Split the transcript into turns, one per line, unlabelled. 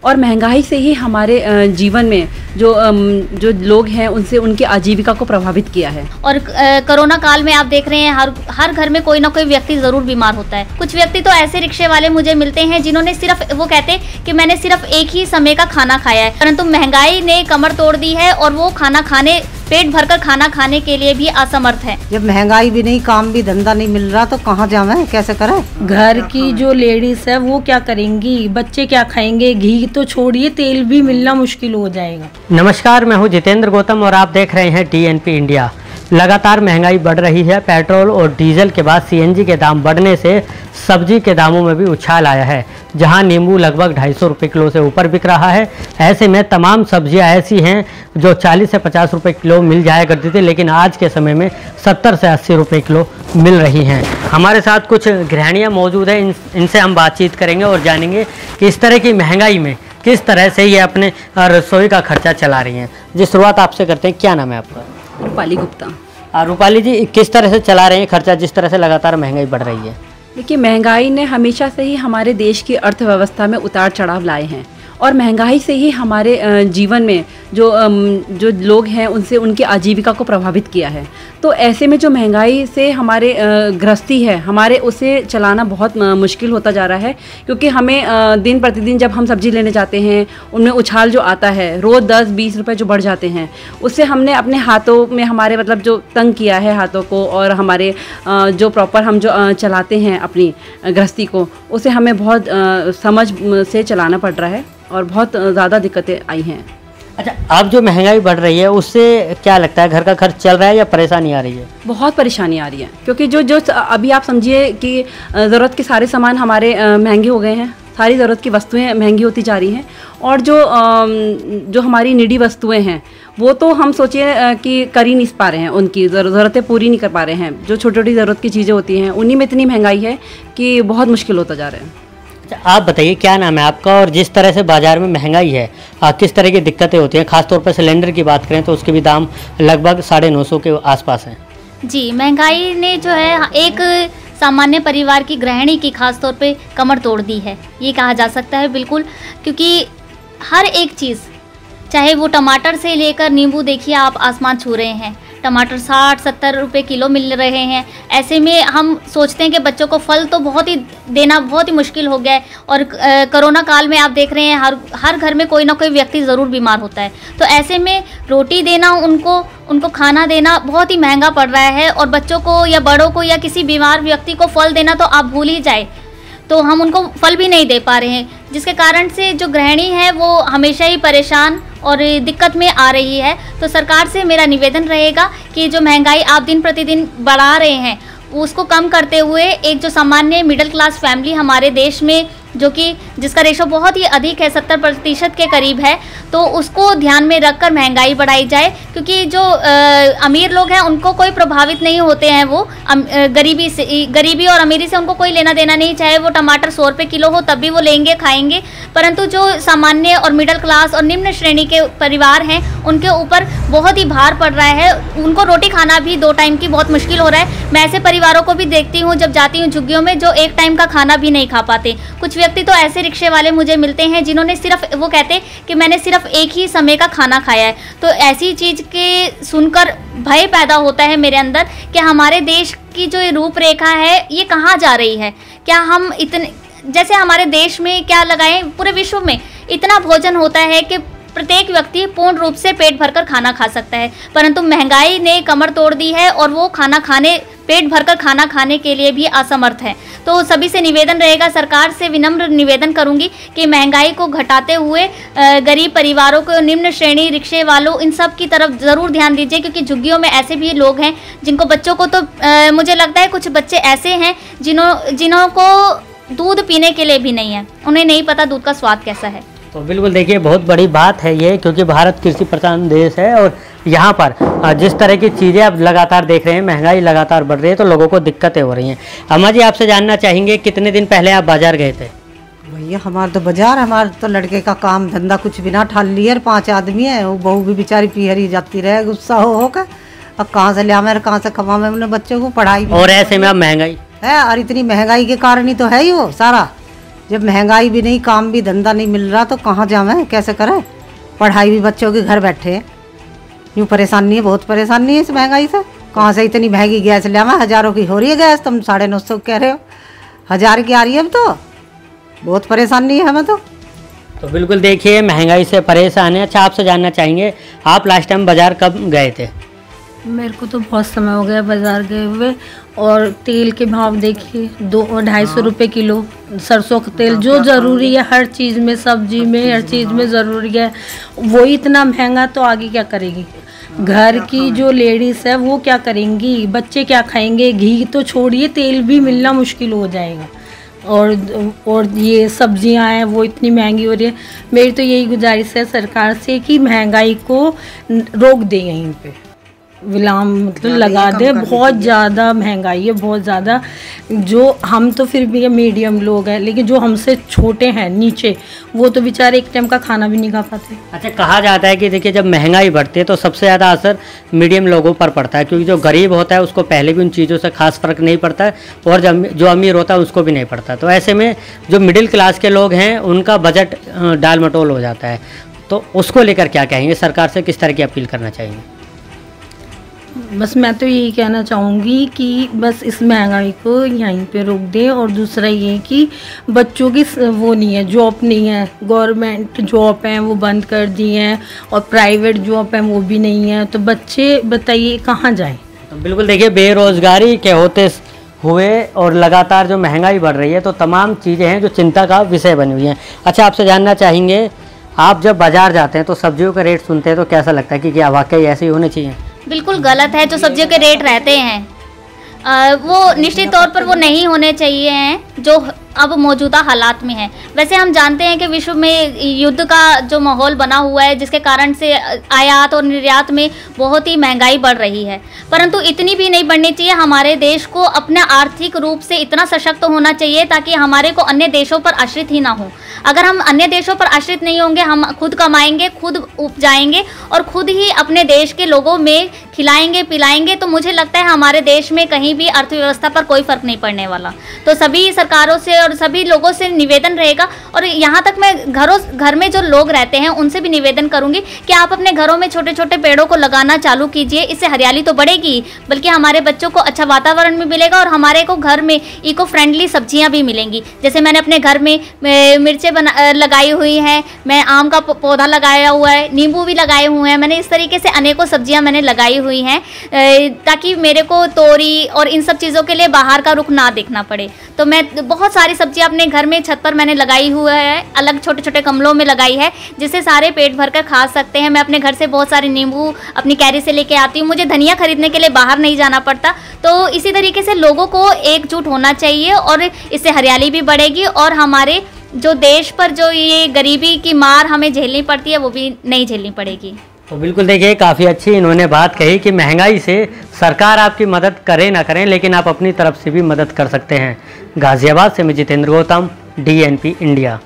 और महंगाई से ही हमारे जीवन में जो लोग हैं उनसे उनकी आजीविका को प्रभावित किया है।
और कोरोना काल में आप देख रहे हैं हर घर में कोई ना कोई व्यक्ति जरूर बीमार होता है। कुछ व्यक्ति तो ऐसे रिक्शे वाले मुझे मिलते हैं जिन्होंने सिर्फ वो कहते कि मैंने सिर्फ एक ही समय का खाना खाया है, परंतु महंगाई ने कमर तोड़ दी है और वो पेट भरकर खाना खाने के लिए भी असमर्थ है।
जब महंगाई भी नहीं, काम भी धंधा नहीं मिल रहा तो कहाँ जावे, कैसे करें?
घर की जो लेडीज है वो क्या करेंगी, बच्चे क्या खाएंगे, घी तो छोड़िए तेल भी मिलना मुश्किल हो जाएगा।
नमस्कार, मैं हूं जितेंद्र गौतम और आप देख रहे हैं TNP इंडिया। लगातार महंगाई बढ़ रही है। पेट्रोल और डीजल के बाद CNG के दाम बढ़ने से सब्जी के दामों में भी उछाल आया है। जहां नींबू लगभग 250 रुपये किलो से ऊपर बिक रहा है। ऐसे में तमाम सब्जियां ऐसी हैं जो 40 से 50 रुपये किलो मिल जाया करती थी, लेकिन आज के समय में 70 से 80 रुपये किलो मिल रही हैं। हमारे साथ कुछ गृहिणियाँ मौजूद हैं, इनसे हम बातचीत करेंगे और जानेंगे कि इस तरह की महंगाई में किस तरह से ये अपने रसोई का खर्चा चला रही हैं। जी, शुरुआत आपसे करते हैं। क्या नाम है आपका?
रूपाली गुप्ता।
रूपाली जी, किस तरह से चला रहे हैं खर्चा जिस तरह से लगातार महंगाई बढ़ रही है?
देखिए, महंगाई ने हमेशा से ही हमारे देश की अर्थव्यवस्था में उतार चढ़ाव लाए हैं और महंगाई से ही हमारे जीवन में जो लोग हैं उनसे उनकी आजीविका को प्रभावित किया है। तो ऐसे में जो महंगाई से हमारे गृहस्थी है, हमारे उसे चलाना बहुत मुश्किल होता जा रहा है, क्योंकि हमें दिन प्रतिदिन जब हम सब्जी लेने जाते हैं उनमें उछाल जो आता है, रोज़ 10-20 रुपए जो बढ़ जाते हैं, उससे हमने अपने हाथों में हमारे मतलब जो तंग किया है हाथों को, और हमारे जो प्रॉपर हम जो चलाते हैं अपनी गृहस्थी को, उसे हमें बहुत समझ से चलाना पड़ रहा है और बहुत ज़्यादा दिक्कतें आई हैं।
अच्छा, अब जो महंगाई बढ़ रही है उससे क्या लगता है, घर का खर्च चल रहा है या परेशानी आ रही है? बहुत
परेशानी आ रही है, क्योंकि जो अभी आप समझिए कि ज़रूरत के सारे सामान हमारे महंगे हो गए हैं। सारी ज़रूरत की वस्तुएं महंगी होती जा रही हैं, और जो हमारी निडी वस्तुएं हैं वो तो हम सोचिए कि कर ही नहीं पा रहे हैं, उनकी ज़रूरतें पूरी नहीं कर पा रहे हैं। जो छोटी छोटी ज़रूरत की चीज़ें होती हैं उन्हीं में इतनी महंगाई है कि बहुत मुश्किल होता जा रहा है।
आप बताइए, क्या नाम है आपका? और जिस तरह से बाजार में महंगाई है, किस तरह की दिक्कतें होती हैं? खासतौर पर सिलेंडर की बात करें तो उसके भी दाम लगभग 950 के आसपास हैं।
जी, महंगाई ने जो है एक सामान्य परिवार की गृहिणी की खासतौर पे कमर तोड़ दी है, ये कहा जा सकता है बिल्कुल। क्योंकि हर एक चीज़, चाहे वो टमाटर से लेकर नींबू, देखिए आप आसमान छू रहे हैं। टमाटर 60-70 रुपये किलो मिल रहे हैं। ऐसे में हम सोचते हैं कि बच्चों को फल तो देना बहुत ही मुश्किल हो गया है। और कोरोना काल में आप देख रहे हैं हर घर में कोई ना कोई व्यक्ति ज़रूर बीमार होता है। तो ऐसे में रोटी देना, उनको खाना देना बहुत ही महंगा पड़ रहा है। और बच्चों को या बड़ों को या किसी बीमार व्यक्ति को फल देना तो आप भूल ही जाए, तो हम उनको फल भी नहीं दे पा रहे हैं, जिसके कारण से जो गृहिणी है वो हमेशा ही परेशान और दिक्कत में आ रही है। तो सरकार से मेरा निवेदन रहेगा कि जो महंगाई आप दिन प्रतिदिन बढ़ा रहे हैं उसको कम करते हुए एक जो सामान्य मिडिल क्लास फैमिली हमारे देश में, जो कि जिसका रेशो बहुत ही अधिक है, 70% के करीब है, तो उसको ध्यान में रखकर महंगाई बढ़ाई जाए। क्योंकि जो अमीर लोग हैं उनको कोई प्रभावित नहीं होते हैं, वो गरीबी और अमीरी से उनको कोई लेना देना नहीं। चाहे वो टमाटर 100 रुपये किलो हो तब भी वो लेंगे, खाएंगे। परंतु जो सामान्य और मिडिल क्लास और निम्न श्रेणी के परिवार हैं उनके ऊपर बहुत ही भार पड़ रहा है। उनको रोटी खाना भी 2 टाइम की बहुत मुश्किल हो रहा है। मैं ऐसे परिवारों को भी देखती हूँ जब जाती हूँ झुग्गियों में, जो 1 टाइम का खाना भी नहीं खा पाते। कुछ व्यक्ति तो ऐसे रिक्शे वाले मुझे मिलते हैं जिन्होंने वो कहते कि मैंने सिर्फ एक ही समय का खाना खाया है। तो ऐसी चीज़ के सुनकर भय पैदा होता है मेरे अंदर कि हमारे देश की जो रूपरेखा है ये कहाँ जा रही है। क्या हम इतने, जैसे हमारे देश में क्या लगाएं, पूरे विश्व में इतना भोजन होता है कि प्रत्येक व्यक्ति पूर्ण रूप से पेट भरकर खाना खा सकता है, परंतु महंगाई ने कमर तोड़ दी है और वो पेट भरकर खाना खाने के लिए भी असमर्थ है। तो सभी से निवेदन रहेगा, सरकार से विनम्र निवेदन करूंगी कि महंगाई को घटाते हुए गरीब परिवारों को, निम्न श्रेणी रिक्शे वालों, इन सब की तरफ ज़रूर ध्यान दीजिए। क्योंकि झुग्गियों में ऐसे भी लोग हैं जिनको बच्चों को तो मुझे लगता है कुछ बच्चे ऐसे हैं जिन्हों को दूध पीने के लिए भी नहीं है, उन्हें नहीं पता दूध का स्वाद कैसा है।
तो बिल्कुल देखिए, बहुत बड़ी बात है ये, क्योंकि भारत कृषि प्रधान देश है और यहाँ पर जिस तरह की चीज़ें अब लगातार देख रहे हैं, महंगाई लगातार बढ़ रही है, तो लोगों को दिक्कतें हो रही हैं। अम्मा जी, आपसे जानना चाहेंगे, कितने दिन पहले आप बाजार गए थे?
भैया हमारा तो बाजार, हमारे तो लड़के का काम धंधा कुछ भी ना ठाल लिया। 5 आदमी है, वो बहू भी बेचारी पीहरी जाती रहे गुस्सा हो कर। अब कहाँ से लिया मैं, कहाँ से खवा मैं अपने बच्चों को पढ़ाई।
और ऐसे में अब महंगाई
है, और इतनी महंगाई के कारण ही तो है ही वो सारा। जब महंगाई भी नहीं, काम भी धंधा नहीं मिल रहा तो कहाँ जावें, कैसे करें? पढ़ाई भी बच्चों के घर बैठे हैं, यूँ परेशानी है, बहुत परेशानी है इस महंगाई से। कहाँ से इतनी महंगी गैस ले आवा, हज़ारों की हो रही है गैस, तुम 950 कह रहे हो, 1000 की आ रही है। अब तो बहुत परेशानी है हमें तो
बिल्कुल देखिए महंगाई से परेशान है। अच्छा, आपसे जानना चाहेंगे, आप लास्ट टाइम बाज़ार कब गए थे?
मेरे को तो बहुत समय हो गया बाज़ार गए हुए। और तेल के भाव देखिए 200-250 रुपये किलो। सरसों का तेल जो ज़रूरी है हर चीज़ में, सब्जी में, हर चीज़ में ज़रूरी है, वो इतना महंगा तो आगे क्या करेगी? घर की जो लेडीज़ है वो क्या करेंगी? बच्चे क्या खाएंगे? घी तो छोड़िए, तेल भी मिलना मुश्किल हो जाएगा। और ये सब्जियां हैं वो इतनी महंगी हो रही है। मेरी तो यही गुजारिश है सरकार से कि महंगाई को रोक दें, यहीं पे विराम मतलब लगा दे। बहुत ज़्यादा महंगाई है, बहुत ज़्यादा। जो हम तो फिर भी मीडियम लोग हैं, लेकिन जो हमसे छोटे हैं नीचे, वो तो बेचारे एक टाइम का खाना भी नहीं खा पाते।
अच्छा, कहा जाता है कि देखिए जब महंगाई बढ़ती है तो सबसे ज़्यादा असर मीडियम लोगों पर पड़ता है, क्योंकि जो गरीब होता है उसको पहले भी उन चीज़ों से खास फ़र्क नहीं पड़ता है, और जो अमीर होता है उसको भी नहीं पड़ता। तो ऐसे में जो मिडिल क्लास के लोग हैं उनका बजट डाल मटोल हो जाता है। तो उसको लेकर क्या कहेंगे, सरकार से किस तरह की अपील करना चाहेंगे?
बस मैं तो यही कहना चाहूँगी कि बस इस महंगाई को यहीं पे रोक दें। और दूसरा ये कि बच्चों की वो नहीं है, जॉब नहीं है, गवर्नमेंट जॉब हैं वो बंद कर दी हैं, और प्राइवेट जॉब हैं वो भी नहीं है, तो बच्चे बताइए कहाँ जाएं?
तो बिल्कुल देखिए, बेरोज़गारी के होते हुए और लगातार जो महंगाई बढ़ रही है तो तमाम चीज़ें हैं जो चिंता का विषय बनी हुई हैं। अच्छा, आपसे जानना चाहेंगे, आप जब बाज़ार जाते हैं तो सब्जियों का रेट सुनते हैं तो कैसा लगता है कि क्या वाकई ऐसे ही होने चाहिए?
बिल्कुल गलत है। जो सब्जियों के रेट रहते हैं वो निश्चित तौर पर वो नहीं होने चाहिए हैं जो अब मौजूदा हालात में है। वैसे हम जानते हैं कि विश्व में युद्ध का जो माहौल बना हुआ है, जिसके कारण से आयात और निर्यात में बहुत ही महंगाई बढ़ रही है, परंतु इतनी भी नहीं बढ़नी चाहिए। हमारे देश को अपने आर्थिक रूप से इतना सशक्त होना चाहिए ताकि हमारे को अन्य देशों पर आश्रित ही ना हो। अगर हम अन्य देशों पर आश्रित नहीं होंगे, हम खुद कमाएंगे, खुद उपजाएंगे और खुद ही अपने देश के लोगों में खिलाएंगे पिलाएंगे, तो मुझे लगता है हमारे देश में कहीं भी अर्थव्यवस्था पर कोई फर्क नहीं पड़ने वाला। तो सभी सरकारों से और सभी लोगों से निवेदन रहेगा, और यहाँ तक मैं घर में जो लोग रहते हैं उनसे भी निवेदन करूंगी कि आप अपने घरों में छोटे छोटे पेड़ों को लगाना चालू कीजिए। इससे हरियाली तो बढ़ेगी, बल्कि हमारे बच्चों को अच्छा वातावरण भी मिलेगा और हमारे को घर में इको फ्रेंडली सब्जियां भी मिलेंगी। जैसे मैंने अपने घर में मिर्चें लगाई हुई हैं, मैं आम का पौधा लगाया हुआ है, नींबू भी लगाए हुए हैं। मैंने इस तरीके से अनेकों सब्जियां मैंने लगाई हुई हैं ताकि मेरे को तोरी और इन सब चीज़ों के लिए बाहर का रुख ना देखना पड़े। तो मैं बहुत सारी सब्जियां अपने घर में छत पर मैंने लगाई हुआ है, अलग छोटे छोटे गमलों में लगाई है, जिससे सारे पेट भरकर खा सकते हैं। मैं अपने घर से बहुत सारे नींबू अपनी कैरी से लेके आती हूँ, मुझे धनिया खरीदने के लिए बाहर नहीं जाना पड़ता। तो इसी तरीके से लोगों को एकजुट होना चाहिए और इससे हरियाली भी बढ़ेगी और हमारे जो देश पर जो ये गरीबी की मार हमें झेलनी पड़ती है वो भी नहीं झेलनी पड़ेगी।
तो बिल्कुल देखिए, काफ़ी अच्छी इन्होंने बात कही कि महंगाई से सरकार आपकी मदद करे ना करें, लेकिन आप अपनी तरफ से भी मदद कर सकते हैं। गाज़ियाबाद से मैं जितेंद्र गौतम, DNP इंडिया।